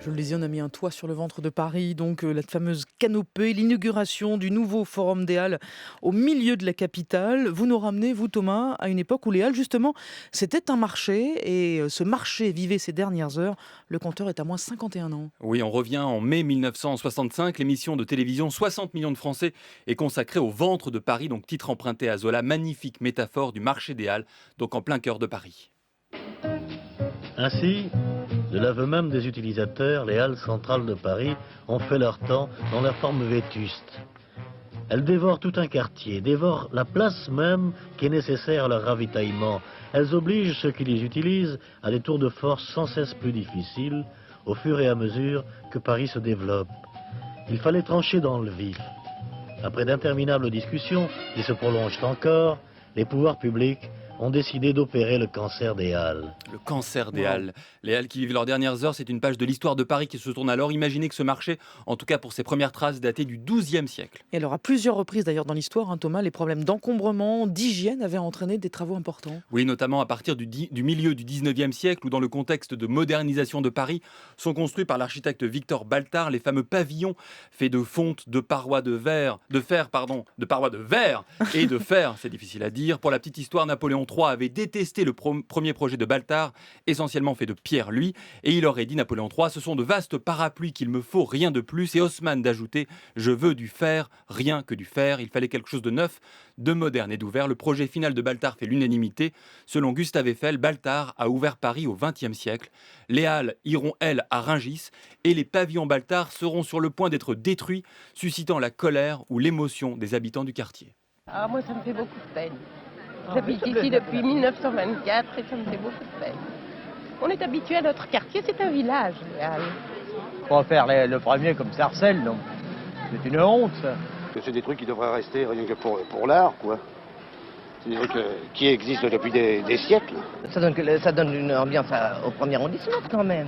Je le disais, on a mis un toit sur le ventre de Paris, donc la fameuse canopée, l'inauguration du nouveau Forum des Halles au milieu de la capitale. Vous nous ramenez, vous Thomas, à une époque où les Halles, justement, c'était un marché et ce marché vivait ses dernières heures. Le compteur est à moins 51 ans. Oui, on revient en mai 1965. L'émission de télévision 60 millions de Français est consacrée au ventre de Paris, donc titre emprunté à Zola, magnifique métaphore du marché des Halles, donc en plein cœur de Paris. Ainsi, de l'aveu même des utilisateurs, les halles centrales de Paris ont fait leur temps dans leur forme vétuste. Elles dévorent tout un quartier, dévorent la place même qui est nécessaire à leur ravitaillement. Elles obligent ceux qui les utilisent à des tours de force sans cesse plus difficiles au fur et à mesure que Paris se développe. Il fallait trancher dans le vif. Après d'interminables discussions qui se prolongent encore, les pouvoirs publics ont décidé d'opérer le cancer des halles. Le cancer des Waouh. Halles. Les Halles qui vivent leurs dernières heures, c'est une page de l'histoire de Paris qui se tourne alors. Imaginez que ce marché, en tout cas pour ses premières traces, datait du XIIe siècle. Et alors, à plusieurs reprises d'ailleurs dans l'histoire, Thomas, les problèmes d'encombrement, d'hygiène avaient entraîné des travaux importants. Oui, notamment à partir du milieu du XIXe siècle, où dans le contexte de modernisation de Paris, sont construits par l'architecte Victor Baltard les fameux pavillons faits de fonte de parois de parois de verre et de fer, c'est difficile à dire. Pour la petite histoire, Napoléon III avait détesté le premier projet de Baltard, essentiellement fait de pierre, lui, et il aurait dit, Napoléon III, ce sont de vastes parapluies qu'il me faut, rien de plus, et Haussmann d'ajouter, je veux du fer, rien que du fer. Il fallait quelque chose de neuf, de moderne et d'ouvert. Le projet final de Baltard fait l'unanimité. Selon Gustave Eiffel, Baltard a ouvert Paris au XXe siècle. Les halles iront, elles, à Rungis, et les pavillons Baltard seront sur le point d'être détruits, suscitant la colère ou l'émotion des habitants du quartier. Ah, moi, ça me fait beaucoup de peine. J'habite ici depuis 1924 et ça me fait beaucoup de peine. On est habitué à notre quartier, c'est un village, les Halles. Pas faire le premier comme Sarcelles, donc. C'est une honte, ça. C'est des trucs qui devraient rester rien que pour l'art, quoi. C'est des trucs qui existent depuis des siècles. Ça donne une ambiance au premier arrondissement, quand même.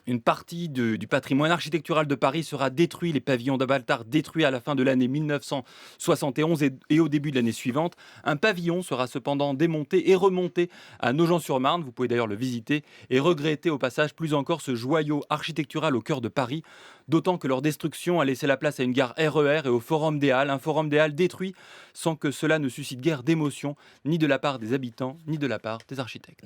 Une partie du patrimoine architectural de Paris sera détruit, les pavillons de Baltard détruits à la fin de l'année 1971 et au début de l'année suivante. Un pavillon sera cependant démonté et remonté à Nogent-sur-Marne, vous pouvez d'ailleurs le visiter, et regretter au passage plus encore ce joyau architectural au cœur de Paris, d'autant que leur destruction a laissé la place à une gare RER et au Forum des Halles, un Forum des Halles détruit sans que cela ne suscite guère d'émotion, ni de la part des habitants, ni de la part des architectes.